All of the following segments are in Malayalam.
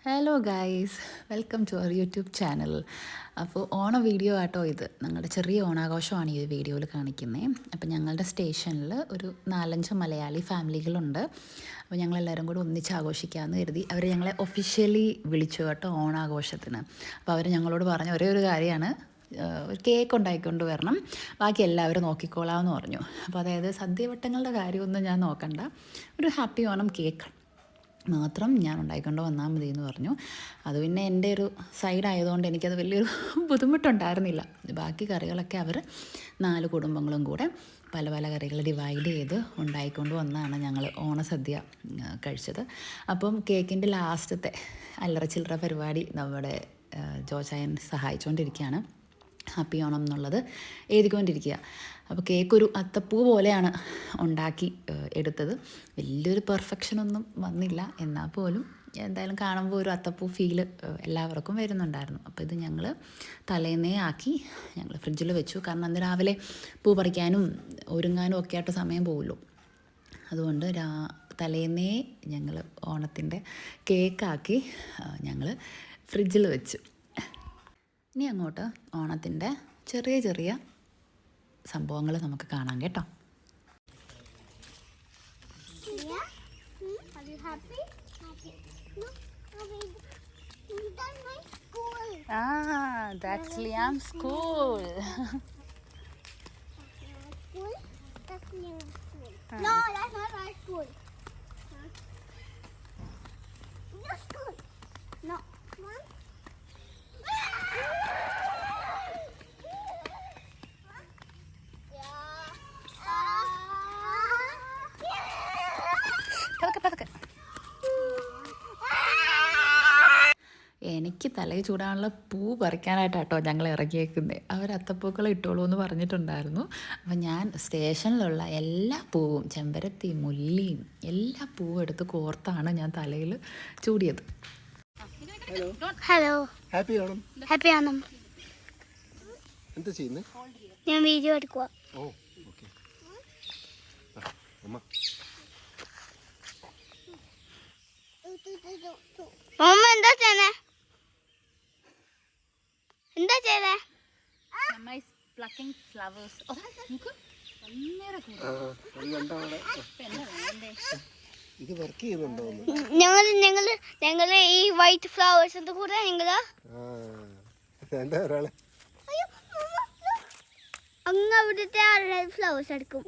Hello guys, welcome to our YouTube channel. അപ്പോൾ ഓണ വീഡിയോ ആട്ടോ ഇത്. ഞങ്ങളുടെ ചെറിയ ഓണാഘോഷമാണ് ഈ വീഡിയോയിൽ കാണിക്കുന്നത്. അപ്പോൾ ഞങ്ങളുടെ സ്റ്റേഷനിൽ ഒരു 4-5 മലയാളി ഫാമിലികളുണ്ട്. അപ്പോൾ ഞങ്ങളെല്ലാവരും കൂടി ഒന്നിച്ച് ആഘോഷിക്കാമെന്ന് കരുതി അവർ ഞങ്ങളെ ഒഫീഷ്യലി വിളിച്ചു കേട്ടോ ഓണാഘോഷത്തിന്. അപ്പോൾ അവർ ഞങ്ങളോട് പറഞ്ഞ ഒരേ ഒരു കാര്യമാണ്, ഒരു കേക്ക് ഉണ്ടാക്കിക്കൊണ്ട് വരണം, ബാക്കി എല്ലാവരും നോക്കിക്കോളാമെന്ന് പറഞ്ഞു. അപ്പോൾ അതായത് സദ്യവട്ടങ്ങളുടെ കാര്യമൊന്നും ഞാൻ നോക്കണ്ട, ഒരു ഹാപ്പി ഓണം കേക്ക് മാത്രം ഞാൻ ഉണ്ടായിക്കൊണ്ട് വന്നാൽ മതി എന്ന് പറഞ്ഞു. അത് പിന്നെ എൻ്റെ ഒരു സൈഡ് ആയതുകൊണ്ട് എനിക്കത് വലിയൊരു ബുദ്ധിമുട്ടുണ്ടായിരുന്നില്ല. ബാക്കി കറികളൊക്കെ അവർ 4 കുടുംബങ്ങളും കൂടെ പല പല കറികൾ ഡിവൈഡ് ചെയ്ത് ഉണ്ടായിക്കൊണ്ട് വന്നാണ് ഞങ്ങൾ ഓണസദ്യ കഴിച്ചത്. അപ്പം കേക്കിൻ്റെ ലാസ്റ്റത്തെ അല്ലറ ചില്ലറ പരിപാടി നമ്മുടെ ജോചായൻ സഹായിച്ചുകൊണ്ടിരിക്കുകയാണ്. ഹാപ്പി ഓണം എന്നുള്ളത് എഴുതിക്കൊണ്ടിരിക്കുക. അപ്പോൾ കേക്കൊരു അത്തപ്പൂ പോലെയാണ് ഉണ്ടാക്കി എടുത്തത്. വലിയൊരു പെർഫെക്ഷനൊന്നും വന്നില്ല, എന്നാൽ പോലും എന്തായാലും കാണുമ്പോൾ ഒരു അത്തപ്പൂ ഫീല് എല്ലാവർക്കും വരുന്നുണ്ടായിരുന്നു. അപ്പോൾ ഇത് ഞങ്ങൾ തലേന്നേ ആക്കി ഞങ്ങൾ ഫ്രിഡ്ജിൽ വെച്ചു. കാരണം അന്ന് രാവിലെ പൂ പറിക്കാനും ഒരുങ്ങാനും ഒക്കെ ആയിട്ട് സമയം പോകുമല്ലോ. അതുകൊണ്ട് തലേന്നേ ഞങ്ങൾ ഓണത്തിൻ്റെ കേക്കാക്കി ഞങ്ങൾ ഫ്രിഡ്ജിൽ വെച്ചു. ഇനി അങ്ങോട്ട് ഓണത്തിൻ്റെ ചെറിയ ചെറിയ സംഭവങ്ങൾ നമുക്ക് കാണാം കേട്ടോ. That's Liam's school. That's Liam's school. No, that's not my school. Your school. No. Mom? എനിക്ക് തലയിൽ ചൂടാനുള്ള പൂ പറിക്കാനായിട്ടാട്ടോ ഞങ്ങൾ ഇറങ്ങിയേക്കുന്നത്. അവർ അത്തപ്പൂക്കൾ ഇട്ടോളൂ എന്ന് പറഞ്ഞിട്ടുണ്ടായിരുന്നു. അപ്പം ഞാൻ സ്റ്റേഷനിലുള്ള എല്ലാ പൂവും, ചെമ്പരത്തി, മുല്ലിയും എല്ലാ പൂവും എടുത്ത് കോർത്താണ് ഞാൻ തലയിൽ ചൂടിയത്. Hello, happy Onam. Happy Onam. എന്താ ചെയ്യുന്നേ? ഞാൻ വീഡിയോ എടുക്കുക. Oh, okay. അമ്മ അമ്മ എന്താ ചെയ്യുന്നേ? എന്താ ചെയ്തേ? ഇത് വർക്ക് ചെയ്യുന്നുണ്ടോ? ഞങ്ങള് ഈ വൈറ്റ് ഫ്ലവേഴ്സിന്റെ കൂടെ ഞങ്ങള് അങ്ങ് അവിടുത്തെ റെഡ് ഫ്ലവേഴ്സ് എടുക്കും.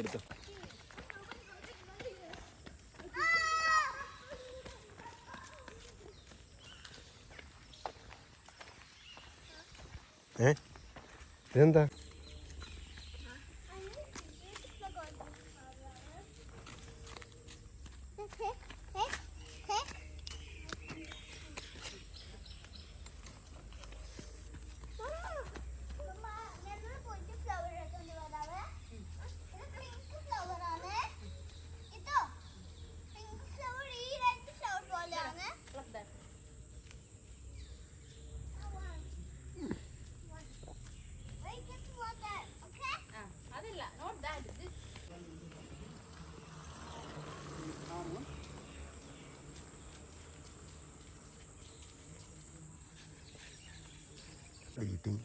എടുത്തോ. ഇതെന്താ? Eating.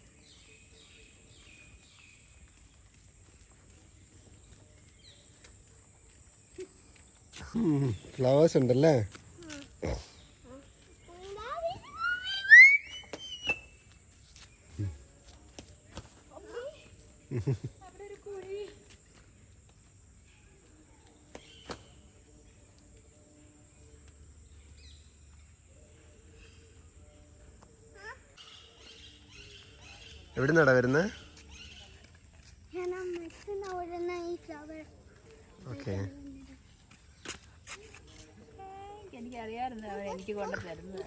ഫ്ലവേഴ്സ് ഉണ്ടല്ലേ? എവിടെ നിന്നാടാ വരുന്നത്? ഓക്കെ. എനിക്കറിയാമായിരുന്നു എനിക്ക് കൊണ്ട് തരുന്നത്.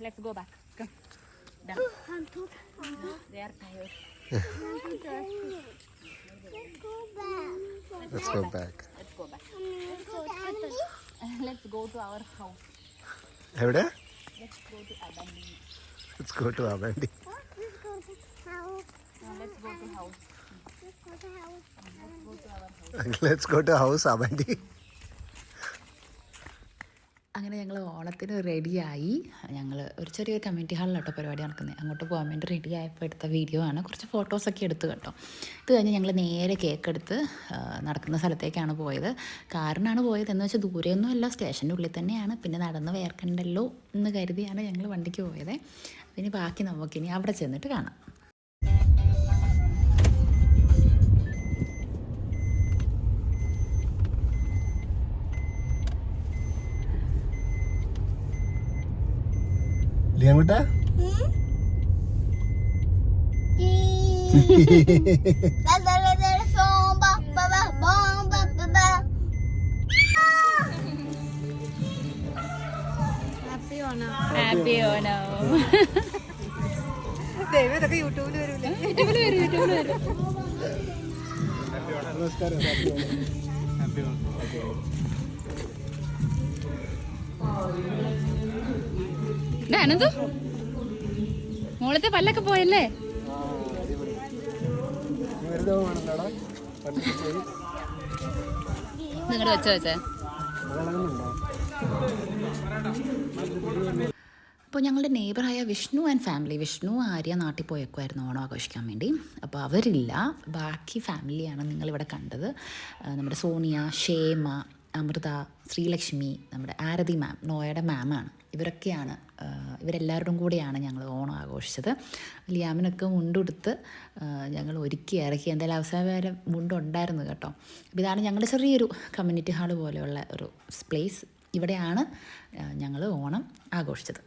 Let's go back. Come. They are tired. Let's go back. Let's go back. Let's go to our house. എവിടെ? Let's go to Abandi. Let's go to Abandi. Let's go to house. Let's go to house. Let's go to house. Let's go to our house. Let's go to house, Abanti. അങ്ങനെ ഞങ്ങൾ ഓണത്തിന് റെഡിയായി. ഞങ്ങൾ ഒരു ചെറിയൊരു കമ്മ്യൂണിറ്റി ഹാളിലാട്ടോ പരിപാടി നടക്കുന്നത്. അങ്ങോട്ട് പോകാൻ വേണ്ടി റെഡി ആയപ്പോൾ എടുത്ത വീഡിയോ ആണ്. കുറച്ച് ഫോട്ടോസൊക്കെ എടുത്ത് കേട്ടോ. ഇത് കഴിഞ്ഞ് ഞങ്ങൾ നേരെ കേക്ക് എടുത്ത് നടക്കുന്ന സ്ഥലത്തേക്കാണ് പോയത്. കാറിനാണ് പോയത് എന്ന് വെച്ചാൽ ദൂരെയൊന്നും അല്ല, സ്റ്റേഷൻ്റെ ഉള്ളിൽ തന്നെയാണ്. പിന്നെ നടന്ന് വേർക്കണ്ടല്ലോ എന്ന് കരുതിയാണ് ഞങ്ങൾ വണ്ടിക്ക് പോയത്. പിന്നെ ബാക്കി നമുക്കിനി അവിടെ ചെന്നിട്ട് കാണാം. Liamita? ഹാപ്പി ഓണം. ഇതൊക്കെ യൂട്യൂബിൽ വരും. നമസ്കാരം. അനന്തു മോളത്തെ പല്ലൊക്കെ പോയല്ലേ? നിങ്ങളുടെ വെച്ചേ. അപ്പോൾ ഞങ്ങളുടെ നെയ്ബറായ വിഷ്ണു ആൻഡ് ഫാമിലി, വിഷ്ണു ആര്യ നാട്ടിൽ പോയേക്കുമായിരുന്നു ഓണം ആഘോഷിക്കാൻ വേണ്ടി. അപ്പോൾ അവരില്ല, ബാക്കി ഫാമിലിയാണ് നിങ്ങളിവിടെ കണ്ടത്. നമ്മുടെ സോണിയ, ഷേമ, അമൃത, ശ്രീലക്ഷ്മി, നമ്മുടെ ആരതി മാം, നോയയുടെ മാമാണ്. ഇവരൊക്കെയാണ്, ഇവരെല്ലാവരും കൂടെയാണ് ഞങ്ങൾ ഓണം ആഘോഷിച്ചത്. ലിയാമിനൊക്കെ മുണ്ടുടുത്ത് ഞങ്ങൾ ഒരുക്കി ഇറക്കി. എന്തായാലും അവസാനം വരെ മുണ്ടുണ്ടായിരുന്നു കേട്ടോ. അപ്പോൾ ഇതാണ് ഞങ്ങളുടെ ചെറിയൊരു കമ്മ്യൂണിറ്റി ഹാൾ പോലെയുള്ള ഒരു പ്ലേസ്. ഇവിടെയാണ് ഞങ്ങൾ ഓണം ആഘോഷിച്ചത്.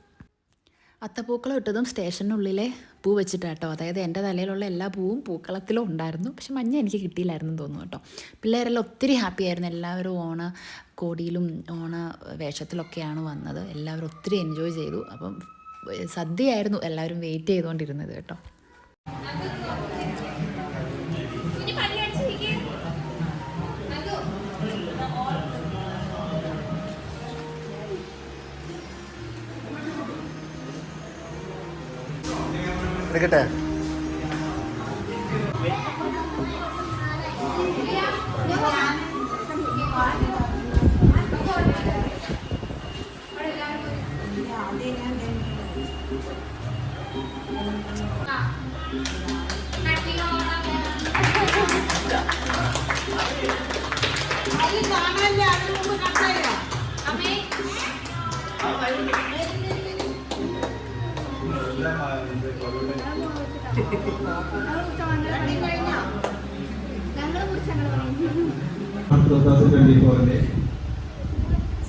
അത്തപ്പൂക്കളം ഇട്ടതും സ്റ്റേഷനുള്ളിലെ പൂ വെച്ചിട്ടാട്ടോ. അതായത് എൻ്റെ തലയിലുള്ള എല്ലാ പൂവും പൂക്കളത്തിലും ഉണ്ടായിരുന്നു. പക്ഷെ മഞ്ഞ എനിക്ക് കിട്ടിയില്ലായിരുന്നു തോന്നുന്നു കേട്ടോ. പിള്ളേരെല്ലാം ഒത്തിരി ഹാപ്പി ആയിരുന്നു. എല്ലാവരും ഓണ കോടിയിലും ഓണ വേഷത്തിലൊക്കെയാണ് വന്നത്. എല്ലാവരും ഒത്തിരി എൻജോയ് ചെയ്തു. അപ്പം സദ്യയായിരുന്നു എല്ലാവരും വെയിറ്റ് ചെയ്തുകൊണ്ടിരുന്നത് കേട്ടോ. എടുക്കട്ടെ?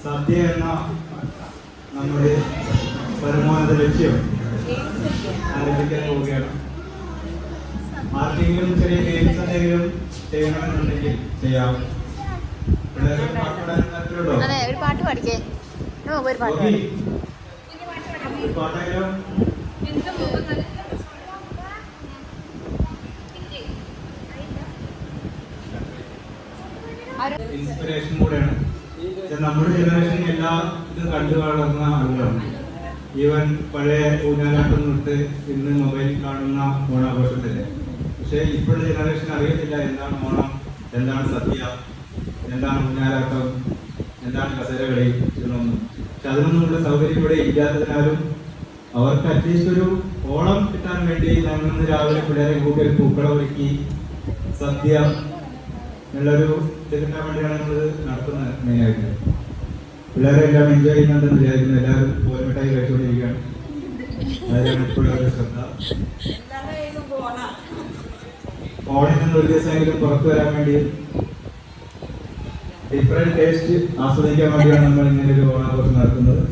സദ്യ എന്ന നമ്മുടെ പരമോന്നത ലക്ഷ്യം ആരംഭിക്കാൻ പോവുകയാണ്. ആർക്കെങ്കിലും ചെറിയ ഗെയിംസ് എന്തെങ്കിലും ചെയ്യണമെന്നുണ്ടെങ്കിൽ ചെയ്യാം. ഒരു പാട്ട് പാടിക്കേ. പാട്ടെങ്കിലും ഇൻസ്പിറേഷൻ കൂടെയാണ്. നമ്മുടെ ജനറേഷൻ എല്ലാ ഇതും കണ്ടു വളർന്ന ആളുകളാണ്. ഈവൻ പഴയ ഊഞ്ഞാലാട്ടം തൊട്ട് ഇന്ന് മൊബൈലിൽ കാണുന്ന ഓണാഘോഷത്തില്. പക്ഷെ ഇപ്പോഴത്തെ ജനറേഷൻ അറിയത്തില്ല എന്താണ് ഓണം, എന്താണ് സദ്യ, എന്താണ് ഊഞ്ഞാലാട്ടം, എന്താണ് കസേരകളി എന്നൊന്നും. പക്ഷെ അതിനൊന്നുമുള്ള സൗകര്യം ഇവിടെ ഇല്ലാത്തതിനാലും അവർക്ക് അറ്റ്ലീസ്റ്റ് ഒരു ഓണം കിട്ടാൻ വേണ്ടി ഞങ്ങൾ ഇന്ന് രാവിലെ പിള്ളേരെ കൂട്ടി പൂക്കളം ഒരുക്കി സദ്യ എന്നുള്ളൊരു ഇത് കിട്ടാൻ വേണ്ടിയാണ് നമ്മൾ നടത്തുന്നത്. മെയിനായിട്ട് പിള്ളേരെല്ലാം എൻജോയ് ചെയ്യുന്നുണ്ടെന്ന് വിചാരിക്കുന്നു. എല്ലാവരും ഓരമിട്ടായി കഴിച്ചുകൊണ്ടിരിക്കുകയാണ്. അതിലാണ് ഇപ്പോഴും ഒരു ശ്രദ്ധ. ഓണിൽ നിന്ന് ഒരു ദിവസമെങ്കിലും പുറത്തു വരാൻ വേണ്ടി ഡിഫറെന്റ് ടേസ്റ്റ് ആസ്വദിക്കാൻ വേണ്ടിയാണ് നമ്മൾ ഇങ്ങനെ ഒരു ഓണാഘോഷം നടത്തുന്നത്.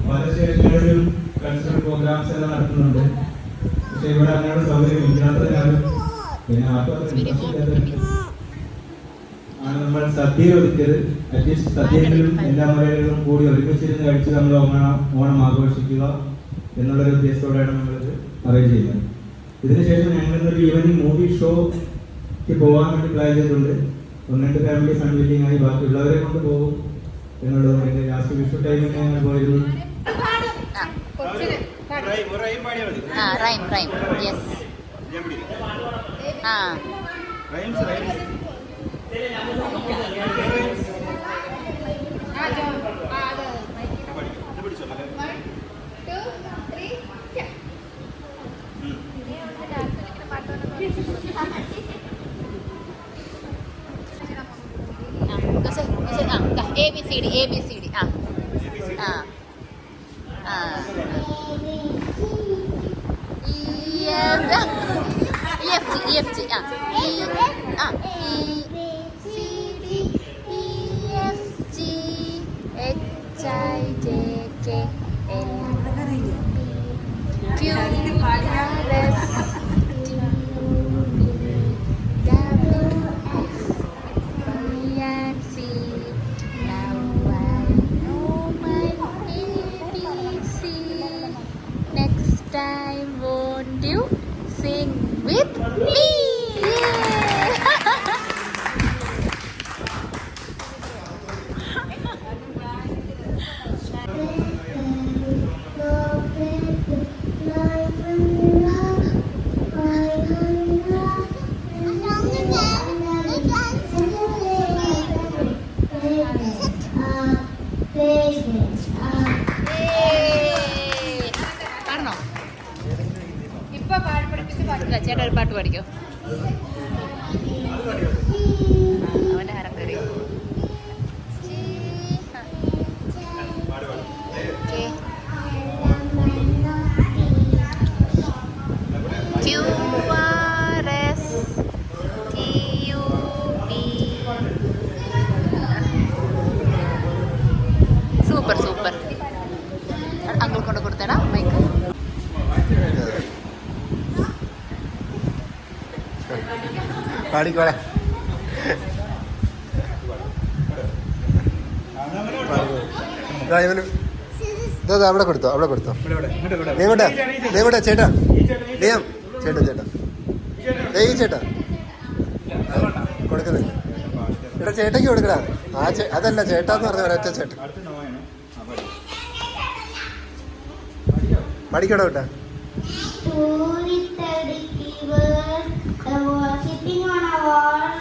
പല സ്റ്റേഷനുകളിലും കൾച്ചറൽ പ്രോഗ്രാംസ് എല്ലാം നടത്തുന്നുണ്ട്. പക്ഷെ ഇവിടെ അങ്ങനെയുള്ള സൗകര്യം ഇല്ലാത്തതിനാലും പിന്നെ ആണ് നമ്മൾ സദ്യ ഒതുക്കിയത്. അറ്റ്ലീസ്റ്റ് സദ്യയിലും എല്ലാ മലയാളികളും കൂടി ഒരുമിച്ചിരുന്ന് കഴിച്ച് നമ്മൾ ഓണം ആഘോഷിക്കുക എന്നുള്ളൊരു ഉദ്ദേശത്തോടെയാണ് നമ്മളിത് അറേഞ്ച് ചെയ്യുന്നത്. ഇതിനുശേഷം ഞങ്ങളൊരു ഈവനിങ് മൂവി ഷോക്ക് പോകാൻ വേണ്ടി പ്ലാൻ ചെയ്തിട്ടുണ്ട്. 1-2 ഫാമിലി ഫൺവില്ലിംഗ് ആയി ബാക്കിയുള്ളവരെ കൊണ്ട് പോകും എന്നുള്ളത്. ലാസ്റ്റ് വിഷു ടൈമിൽ ഞങ്ങൾ പോയിരുന്നു. എ ബി സി ഡി ആ EFG HIJK LMNOP Next time, won't you sing with me? പറഞ്ഞോ ചേട്ടാ ഒരു പാട്ട് പാടിക്കോ അവൻ്റെ ഹരം കയറി സൂപ്പർ സൂപ്പർ അങ്കിൾ കൊണ്ട് കൊടുത്തേടാ മൈക്ക് പാടിക്കോളെ അവിടെ കൊടുത്തോ നീങ്ങോട്ടാ ചേട്ടാ നീയം ചേട്ടാ ഈ ചേട്ടാ കൊടുക്കുന്നില്ല ഇവിടെ ചേട്ടയ്ക്ക് കൊടുക്കടാ അതല്ല ചേട്ടാന്ന് പറഞ്ഞ ഒരൊറ്റ ചേട്ടൻ പഠിക്കടോ കേട്ടാ sitting on a wall,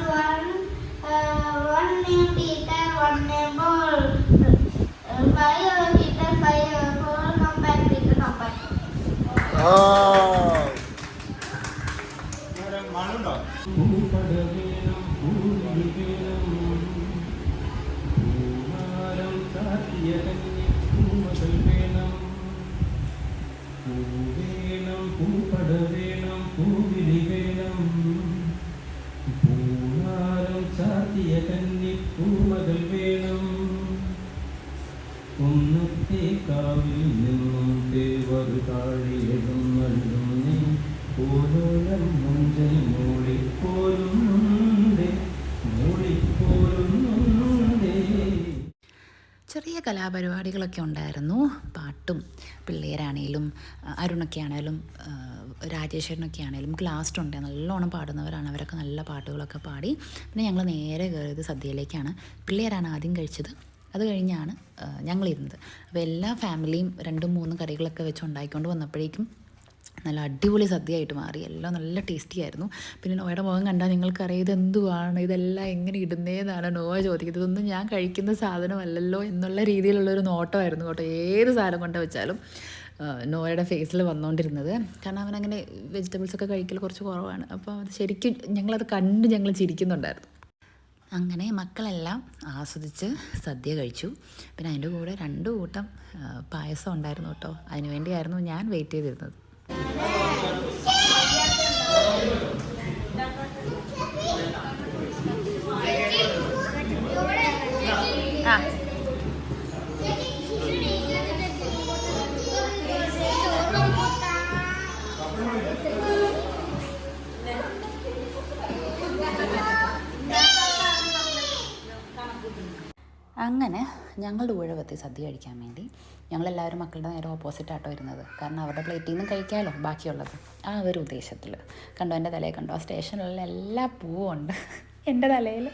one name Peter, one name Paul. 5 Peter, 5 Paul, come back Peter, come back. Oh. കാവിൽ നിന്നും ദേവർ താഴിയെഴുന്നള്ളുന്നേ ഓരോരം മുഞ്ചൽ മൂളിപ്പോരുന്നുണ്ടേ. ചെറിയ കലാപരിപാടികളൊക്കെ ഉണ്ടായിരുന്നു. പാട്ടും പിള്ളേരാണേലും അരുണൊക്കെ ആണേലും രാജേശ്വരനൊക്കെ ആണേലും ക്ലാസ്റ്റുണ്ട് നല്ലോണം പാടുന്നവരാണ്. അവരൊക്കെ നല്ല പാട്ടുകളൊക്കെ പാടി. പിന്നെ ഞങ്ങൾ നേരെ കയറിയത് സദ്യയിലേക്കാണ്. പിള്ളേരാണ് ആദ്യം കഴിച്ചത്. അത് കഴിഞ്ഞാണ് ഞങ്ങളിരുന്നത്. അപ്പോൾ എല്ലാ ഫാമിലിയും 2-3 കറികളൊക്കെ വെച്ച് ഉണ്ടാക്കിക്കൊണ്ട് വന്നപ്പോഴേക്കും നല്ല അടിപൊളി സദ്യയായിട്ട് മാറി. എല്ലാം നല്ല ടേസ്റ്റി ആയിരുന്നു. പിന്നെ നോയുടെ മുഖം കണ്ടാൽ നിങ്ങൾക്കറിയാം ഇതെന്തുവാണ്, ഇതെല്ലാം എങ്ങനെ ഇടുന്നതെന്നാണ് നോയ ചോദിക്കുന്നത്. ഇതൊന്നും ഞാൻ കഴിക്കുന്ന സാധനമല്ലല്ലോ എന്നുള്ള രീതിയിലുള്ളൊരു നോട്ടമായിരുന്നു കേട്ടോ. ഏത് സാധനം കൊണ്ട് വെച്ചാലും നോയുടെ ഫേസിൽ വന്നുകൊണ്ടിരുന്നത്. കാരണം അവനങ്ങനെ വെജിറ്റബിൾസൊക്കെ കഴിക്കൽ കുറച്ച് കുറവാണ്. അപ്പോൾ അത് ശരിക്കും ഞങ്ങളത് കണ്ട് ഞങ്ങൾ ചിരിക്കുന്നുണ്ടായിരുന്നു. അങ്ങനെ മക്കളെല്ലാം ആസ്വദിച്ച് സദ്യ കഴിച്ചു. പിന്നെ അതിൻ്റെ കൂടെ 2 കൂട്ടം പായസം ഉണ്ടായിരുന്നു കേട്ടോ. അതിന് വേണ്ടിയായിരുന്നു ഞാൻ വെയിറ്റ് ചെയ്തിരുന്നത്. അങ്ങനെ ഞങ്ങളുടെ ഉഴവെത്തി സദ്യ കഴിക്കാൻ വേണ്ടി ഞങ്ങളെല്ലാവരും മക്കളുടെ നേരെ ഓപ്പോസിറ്റായിട്ടോ ഇരുന്നത്. കാരണം അവരുടെ പ്ലേറ്റിൽ നിന്നും കഴിക്കാമല്ലോ ബാക്കിയുള്ളത്. ആ ഒരു ഉദ്ദേശത്തിൽ കണ്ടോ, എൻ്റെ തലയിൽ കണ്ടോ, ആ സ്റ്റേഷനിലുള്ള എല്ലാ പൂവും ഉണ്ട്. എൻ്റെ തലയിൽ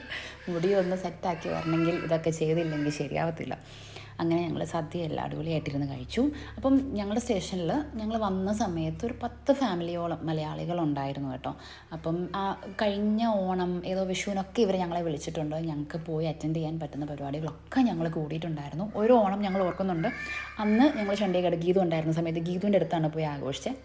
മുടി ഒന്ന് സെറ്റാക്കി വരണമെങ്കിൽ ഇതൊക്കെ ചെയ്തില്ലെങ്കിൽ ശരിയാവത്തില്ല. അങ്ങനെ ഞങ്ങൾ സദ്യ എല്ലാം അടിപൊളിയായിട്ടിരുന്ന് കഴിച്ചു. അപ്പം ഞങ്ങളുടെ സ്റ്റേഷനിൽ ഞങ്ങൾ വന്ന സമയത്ത് ഒരു 10 ഫാമിലിയോളം മലയാളികളുണ്ടായിരുന്നു കേട്ടോ. അപ്പം ആ കഴിഞ്ഞ ഓണം ഏതോ വിഷുവിനൊക്കെ ഇവർ ഞങ്ങളെ വിളിച്ചിട്ടുണ്ട്. ഞങ്ങൾക്ക് പോയി അറ്റൻഡ് ചെയ്യാൻ പറ്റുന്ന പരിപാടികളൊക്കെ ഞങ്ങൾ കൂടിയിട്ടുണ്ടായിരുന്നു. ഒരു ഓണം ഞങ്ങൾ ഓർക്കുന്നുണ്ട്. അന്ന് ഞങ്ങൾ ചണ്ഡീഗഡ് ഗീതു ഉണ്ടായിരുന്ന സമയത്ത് ഗീതുവിൻ്റെ അടുത്താണ് പോയി ആഘോഷിച്ചത്.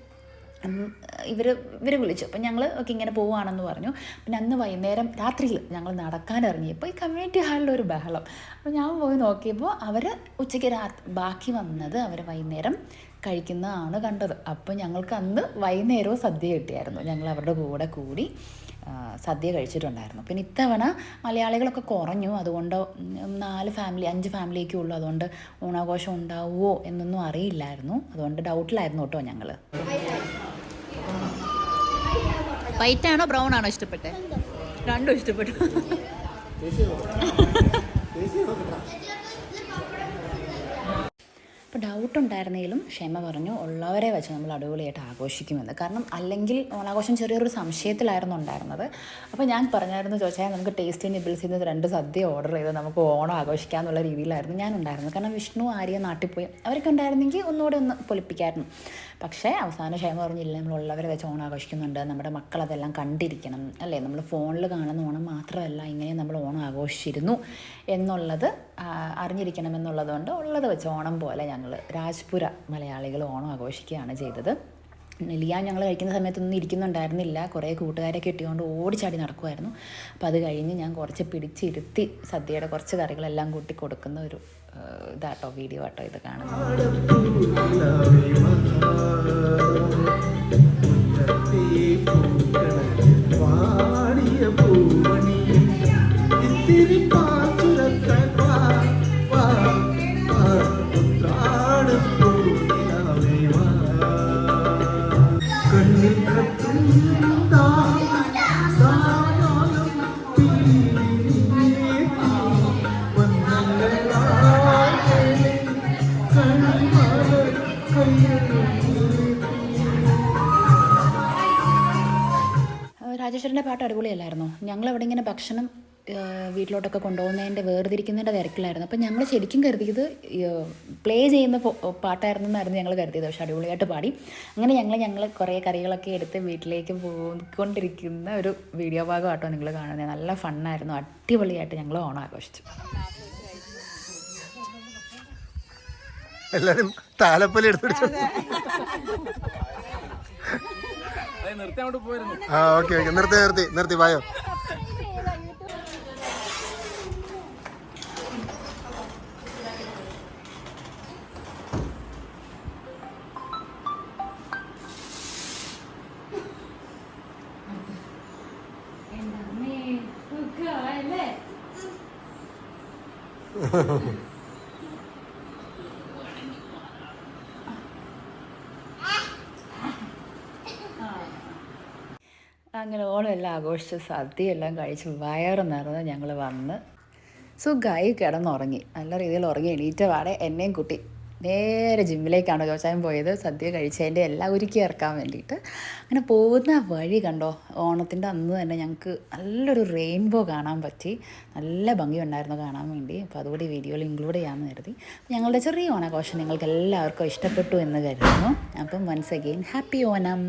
ഇവർ വിളിച്ചു. അപ്പം ഞങ്ങൾ ഒക്കെ ഇങ്ങനെ പോവുകയാണെന്ന് പറഞ്ഞു. പിന്നെ അന്ന് വൈകുന്നേരം രാത്രിയിൽ ഞങ്ങൾ നടക്കാനിറങ്ങിയപ്പോൾ ഈ കമ്മ്യൂണിറ്റി ഹാളിലൊരു ബഹളം. അപ്പോൾ ഞാൻ പോയി നോക്കിയപ്പോൾ അവർ ഉച്ചയ്ക്ക് ബാക്കി വന്നത് അവർ വൈകുന്നേരം കഴിക്കുന്നതാണ് കണ്ടത്. അപ്പോൾ ഞങ്ങൾക്ക് അന്ന് വൈകുന്നേരവും സദ്യ കിട്ടിയായിരുന്നു. ഞങ്ങൾ അവരുടെ കൂടെ കൂടി സദ്യ കഴിച്ചിട്ടുണ്ടായിരുന്നു. പിന്നെ ഇത്തവണ മലയാളികളൊക്കെ കുറഞ്ഞു, അതുകൊണ്ട് 5 ഫാമിലിയൊക്കെ ഉള്ളൂ. അതുകൊണ്ട് ഓണാഘോഷം ഉണ്ടാവുമോ എന്നൊന്നും അറിയില്ലായിരുന്നു. അതുകൊണ്ട് ഡൗട്ടിലായിരുന്നു കേട്ടോ ഞങ്ങൾ. വൈറ്റ് ആണോ ബ്രൗൺ ആണോ ഇഷ്ടപ്പെട്ടെ? രണ്ടും ഇഷ്ടപ്പെട്ടു. അപ്പോൾ ഡൗട്ടുണ്ടായിരുന്നെങ്കിലും ക്ഷമ പറഞ്ഞു ഉള്ളവരെ വെച്ച് നമ്മൾ അടിപൊളിയായിട്ട് ആഘോഷിക്കുമെന്ന്. കാരണം അല്ലെങ്കിൽ ഓണാഘോഷം ചെറിയൊരു സംശയത്തിലായിരുന്നു ഉണ്ടായിരുന്നത്. അപ്പോൾ ഞാൻ പറഞ്ഞായിരുന്നു ചോദിച്ചാൽ നമുക്ക് ടേസ്റ്റി നിബിൾസിൽ നിന്ന് 2 സദ്യ ഓർഡർ ചെയ്ത് നമുക്ക് ഓണം ആഘോഷിക്കാമെന്നുള്ള രീതിയിലായിരുന്നു ഞാൻ ഉണ്ടായിരുന്നത്. കാരണം വിഷ്ണു ആര്യ നാട്ടിൽ പോയി അവരൊക്കെ ഉണ്ടായിരുന്നെങ്കിൽ ഒന്നുകൂടെ ഒന്ന് പൊലിപ്പിക്കായിരുന്നു. പക്ഷേ അവസാനം ക്ഷമ പറഞ്ഞില്ല, നമ്മളുള്ളവരെ വെച്ച് ഓണം ആഘോഷിക്കുന്നുണ്ട്, നമ്മുടെ മക്കളതെല്ലാം കണ്ടിരിക്കണം അല്ലേ, നമ്മൾ ഫോണിൽ കാണുന്ന ഓണം മാത്രമല്ല ഇങ്ങനെ നമ്മൾ ഓണം ആഘോഷിച്ചിരുന്നു എന്നുള്ളത് അറിഞ്ഞിരിക്കണമെന്നുള്ളതുകൊണ്ട് ഉള്ളത് വെച്ച് ഓണം പോലെ ഞങ്ങൾ രാജ്പുര മലയാളികൾ ഓണം ആഘോഷിക്കുകയാണ് ചെയ്തത്. ലിയ ഞങ്ങൾ കഴിക്കുന്ന സമയത്തൊന്നും ഇരിക്കുന്നുണ്ടായിരുന്നില്ല, കുറേ കൂട്ടുകാരൊക്കെ ഇട്ടുകൊണ്ട് ഓടിച്ചാടി നടക്കുമായിരുന്നു. അപ്പോൾ അത് കഴിഞ്ഞ് ഞാൻ കുറച്ച് പിടിച്ചിരുത്തി സദ്യയുടെ കുറച്ച് കറികളെല്ലാം കൂട്ടി കൊടുക്കുന്ന ഒരു ഇതാട്ടോ വീഡിയോ ആട്ടോ ഇത് കാണുന്നത്. രാജേശ്വരൻ്റെ പാട്ട് അടിപൊളിയല്ലായിരുന്നു. ഞങ്ങളവിടെ ഇങ്ങനെ ഭക്ഷണം വീട്ടിലോട്ടൊക്കെ കൊണ്ടുപോകുന്നതിൻ്റെ വേർതിരിക്കുന്നതിൻ്റെ തിരക്കിലായിരുന്നു. അപ്പം ഞങ്ങൾ ശരിക്കും കരുതിയത് പ്ലേ ചെയ്യുന്ന പാട്ടായിരുന്നെന്നായിരുന്നു ഞങ്ങൾ കരുതിയത്. പക്ഷേ അടിപൊളിയായിട്ട് പാടി. അങ്ങനെ ഞങ്ങൾ കുറേ കറികളൊക്കെ എടുത്ത് വീട്ടിലേക്ക് പോയിക്കൊണ്ടിരിക്കുന്ന ഒരു വീഡിയോ ഭാഗമാട്ടോ നിങ്ങൾ കാണുന്നത്. നല്ല ഫണ്ണായിരുന്നു, അടിപൊളിയായിട്ട് ഞങ്ങൾ ഓണം ആഘോഷിച്ചു. എല്ലാരും താലപ്പൊലി എടുത്തു. ആ ഓക്കെ നിർത്തി വായോ. അങ്ങനെ ഓണം എല്ലാം ആഘോഷിച്ച് സദ്യയെല്ലാം കഴിച്ച് വയറ് നിറഞ്ഞ് ഞങ്ങൾ വന്ന് സുഖമായി കിടന്നുറങ്ങി. നല്ല രീതിയിൽ ഉറങ്ങി എണീറ്റ പാടെ എന്നെയും കുട്ടി നേരെ ജിമ്മിലേക്കാണ് ചോദിച്ചാൽ പോയത്, സദ്യ കഴിച്ചതിൻ്റെ എല്ലാം ഒരുക്കി ഇറക്കാൻ വേണ്ടിയിട്ട്. അങ്ങനെ പോകുന്ന വഴി കണ്ടോ, ഓണത്തിൻ്റെ അന്ന് തന്നെ ഞങ്ങൾക്ക് നല്ലൊരു റെയിൻബോ കാണാൻ പറ്റി. നല്ല ഭംഗിയുണ്ടായിരുന്നു കാണാൻ വേണ്ടി. അപ്പോൾ അതുകൂടി വീഡിയോയിൽ ഇൻക്ലൂഡ് ചെയ്യാമെന്ന് കരുതി. ഞങ്ങളുടെ ചെറിയ ഓണാഘോഷം നിങ്ങൾക്ക് എല്ലാവർക്കും ഇഷ്ടപ്പെട്ടു എന്ന് കരുതുന്നു. അപ്പം വൺസ് അഗെയിൻ ഹാപ്പി ഓണം.